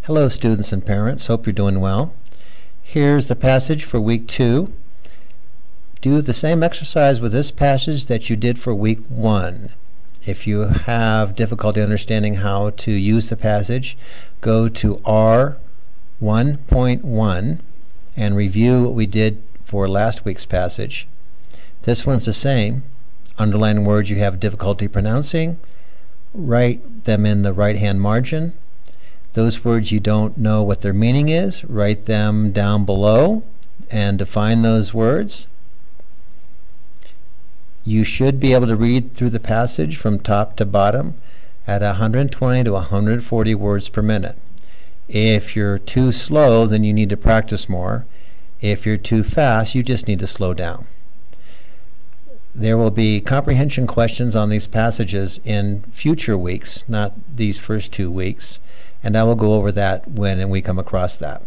Hello students and parents, hope you're doing well. Here's the passage for week 2. Do the same exercise with this passage that you did for week 1. If you have difficulty understanding how to use the passage, go to R2.1 and review what we did for last week's passage. This one's the same. Underline words you have difficulty pronouncing, write them in the right-hand margin. Those words you don't know what their meaning is, write them down below and define those words. You should be able to read through the passage from top to bottom at 120 to 140 words per minute. If you're too slow, then you need to practice more. If you're too fast, you just need to slow down. There will be comprehension questions on these passages in future weeks, not these first 2 weeks, and I will go over that when we come across that.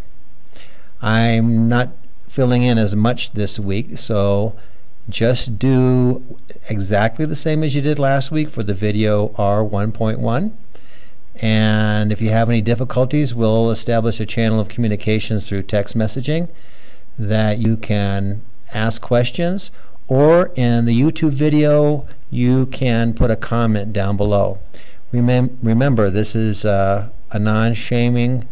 I'm not filling in as much this week, so just do exactly the same as you did last week for the video R1.1. And if you have any difficulties, we'll establish a channel of communications through text messaging that you can ask questions, or in the YouTube video you can put a comment down below. Remember, this is a non-shaming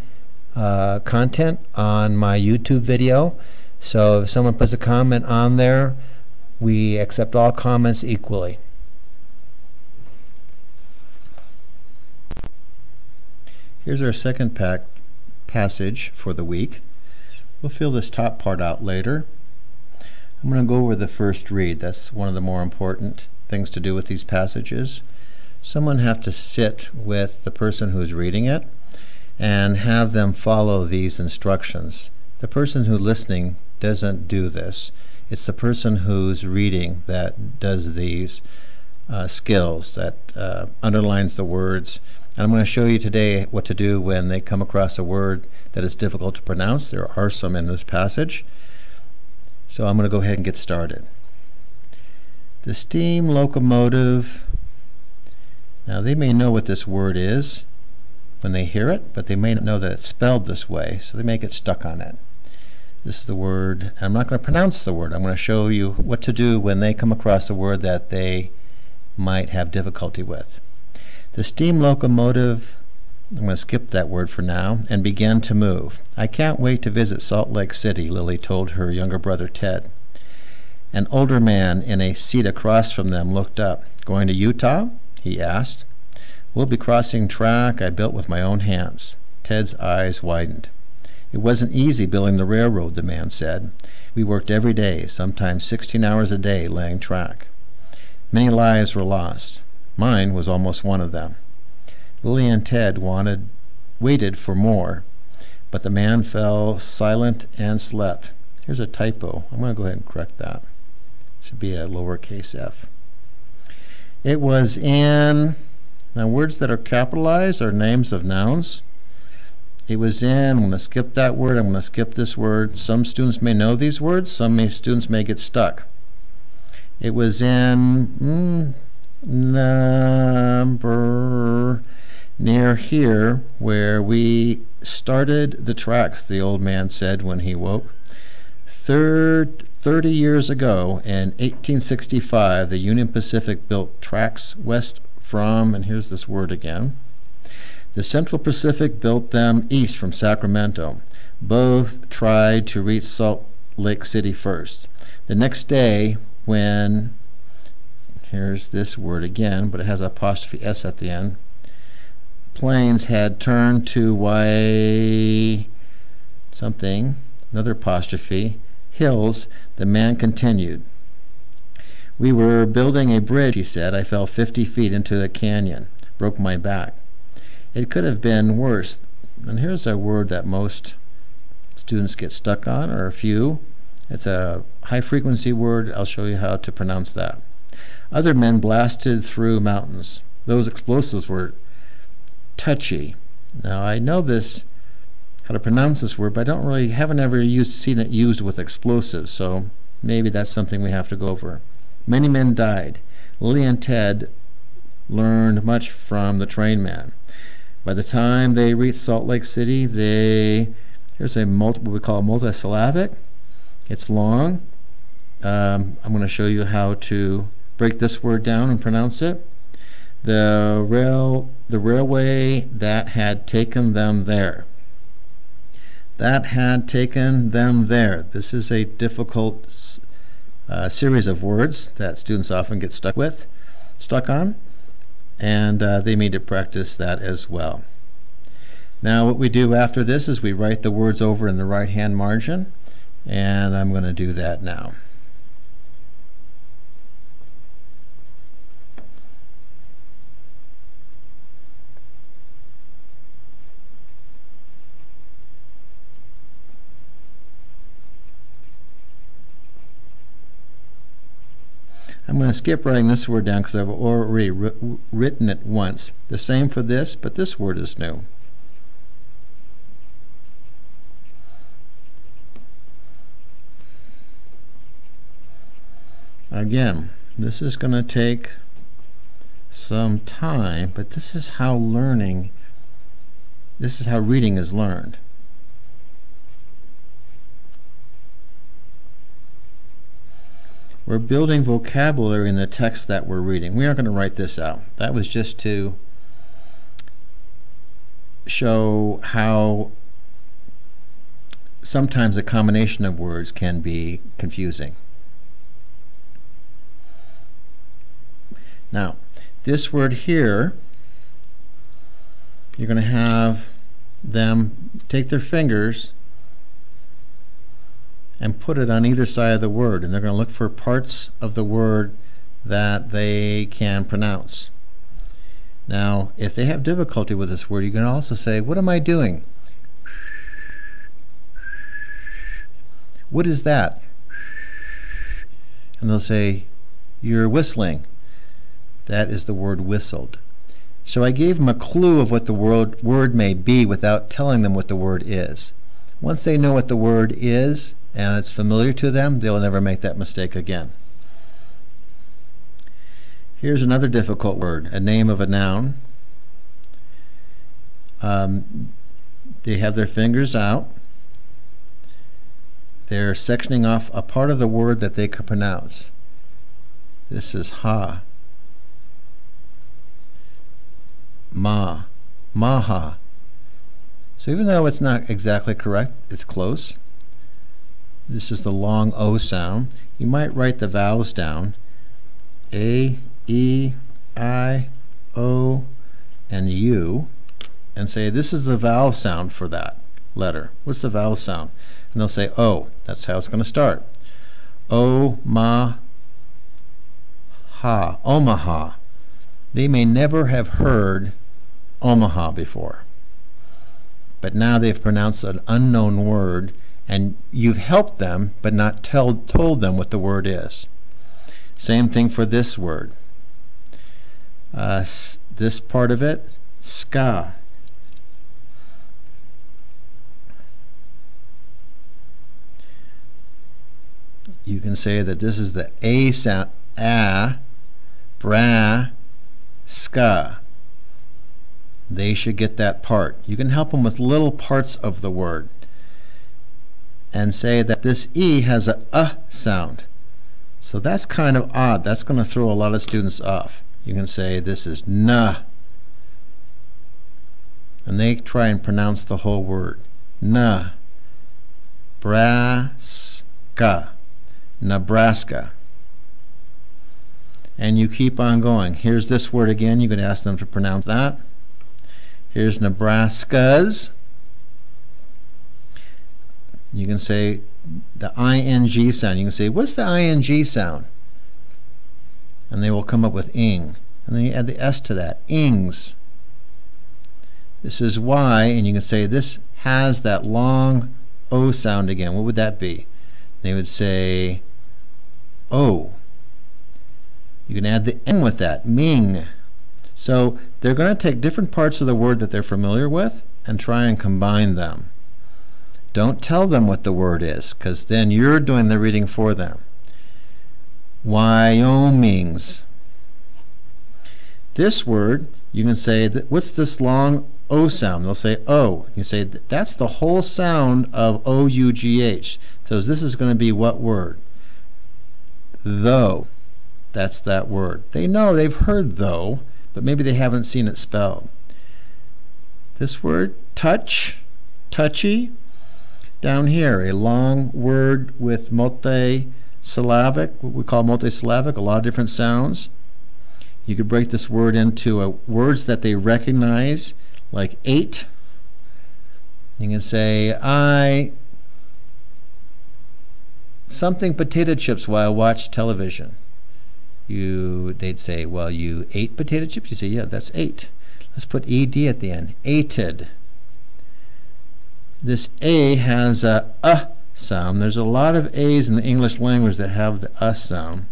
content on my YouTube video, so if someone puts a comment on there, we accept all comments equally. Here's our second passage for the week. We'll fill this top part out later. I'm going to go over the first read. That's one of the more important things to do with these passages. Someone have to sit with the person who's reading it and have them follow these instructions. The person who's listening doesn't do this. It's the person who's reading that does these skills, that underlines the words. And I'm going to show you today what to do when they come across a word that is difficult to pronounce. There are some in this passage. So I'm going to go ahead and get started. The steam locomotive. Now they may know what this word is when they hear it, but they may not know that it's spelled this way, so they may get stuck on it. This is the word, and I'm not going to pronounce the word. I'm going to show you what to do when they come across a word that they might have difficulty with. The steam locomotive, I'm going to skip that word for now, and began to move. I can't wait to visit Salt Lake City, Lily told her younger brother Ted. An older man in a seat across from them looked up. Going to Utah? He asked. We'll be crossing track I built with my own hands. Ted's eyes widened. It wasn't easy building the railroad, the man said. We worked every day, sometimes 16 hours a day, laying track. Many lives were lost. Mine was almost one of them. Lily and Ted waited for more, but the man fell silent and slept. Here's a typo. I'm going to go ahead and correct that. It should be a lowercase f. It was in, now words that are capitalized are names of nouns. It was in, I'm going to skip that word, I'm going to skip this word. Some students may know these words, some students may get stuck. It was in number near here where we started the tracks, the old man said when he woke. 30 years ago in 1865, the Union Pacific built tracks west from, and here's this word again, the Central Pacific built them east from Sacramento. Both tried to reach Salt Lake City first. The next day when, here's this word again, but it has apostrophe S at the end, planes had turned to something, another apostrophe, hills, the man continued. We were building a bridge, he said. I fell 50 feet into the canyon, broke my back. It could have been worse. And here's a word that most students get stuck on, or a few. It's a high-frequency word. I'll show you how to pronounce that. Other men blasted through mountains. Those explosives were touchy. Now I know this, how to pronounce this word, but I haven't ever seen it used with explosives, so maybe that's something we have to go over. Many men died. Lily and Ted learned much from the train man. By the time they reach Salt Lake City, here's what we call a multisyllabic. It's long. I'm going to show you how to break this word down and pronounce it. The railway that had taken them there. That had taken them there. This is a difficult series of words that students often get stuck on, and they need to practice that as well. Now what we do after this is we write the words over in the right-hand margin, and I'm going to do that now. I'm going to skip writing this word down because I've already written it once. The same for this, but this word is new. Again, this is going to take some time, but this is how reading is learned. We're building vocabulary in the text that we're reading. We aren't going to write this out. That was just to show how sometimes a combination of words can be confusing. Now, this word here, you're going to have them take their fingers and put it on either side of the word, and they're going to look for parts of the word that they can pronounce. Now, if they have difficulty with this word, you can also say, what am I doing? What is that? And they'll say, you're whistling. That is the word whistled. So I gave them a clue of what the word may be without telling them what the word is. Once they know what the word is, and it's familiar to them, they'll never make that mistake again. Here's another difficult word, a name of a noun. They have their fingers out. They're sectioning off a part of the word that they could pronounce. This is ha, ma, maha. So even though it's not exactly correct, it's close. This is the long O sound. You might write the vowels down. A, E, I, O, and U, and say this is the vowel sound for that letter. What's the vowel sound? And they'll say O. That's how it's going to start. O, ma, ha, Omaha. They may never have heard Omaha before, but now they've pronounced an unknown word, and you've helped them but not told them what the word is. Same thing for this word. This part of it, ska. You can say that this is the A sound, a, bra, ska. They should get that part. You can help them with little parts of the word and say that this E has a sound. So that's kind of odd. That's going to throw a lot of students off. You can say this is na, and they try and pronounce the whole word. Na, braska, Nebraska. And you keep on going. Here's this word again. You could ask them to pronounce that. Here's Nebraska's. You can say the ing sound. You can say, what's the ing sound? And they will come up with ing. And then you add the S to that, ings. This is Y, and you can say this has that long O sound again. What would that be? They would say O. You can add the N with that, ming. So they're going to take different parts of the word that they're familiar with and try and combine them. Don't tell them what the word is, because then you're doing the reading for them. Wyoming's. This word, You can say, what's this long O sound? They'll say O. You say, that's the whole sound of O-U-G-H. So this is going to be what word? Though. That's that word. They know, they've heard though, but maybe they haven't seen it spelled. This word, touch, touchy. Down here, a long word with multisyllabic, what we call multisyllabic, a lot of different sounds. You could break this word into words that they recognize, like ate. You can say, I something potato chips while I watch television. They'd say, well, you ate potato chips? You say, yeah, that's ate. Let's put ed at the end. Ated. This A has a sound. There's a lot of A's in the English language that have the sound.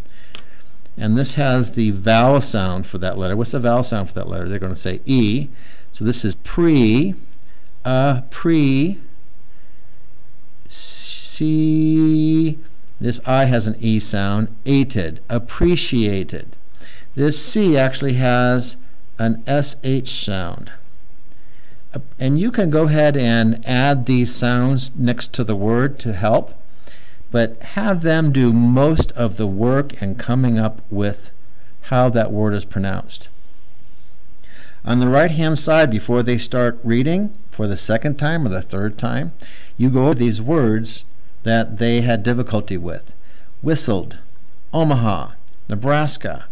And this has the vowel sound for that letter. What's the vowel sound for that letter? They're going to say E. So this is pre, pre, C. This I has an E sound. Ated, appreciated. This C actually has an SH sound. And you can go ahead and add these sounds next to the word to help, but have them do most of the work in coming up with how that word is pronounced. On the right-hand side, before they start reading for the second time or the third time, you go over these words that they had difficulty with. Whistled, Omaha, Nebraska,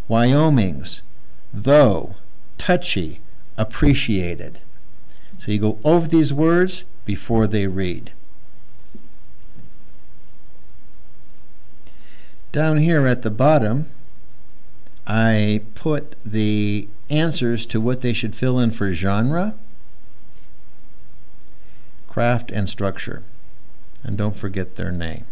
Wyoming's, though, touchy, appreciated. So you go over these words before they read. Down here at the bottom, I put the answers to what they should fill in for genre, craft, and structure. And don't forget their name.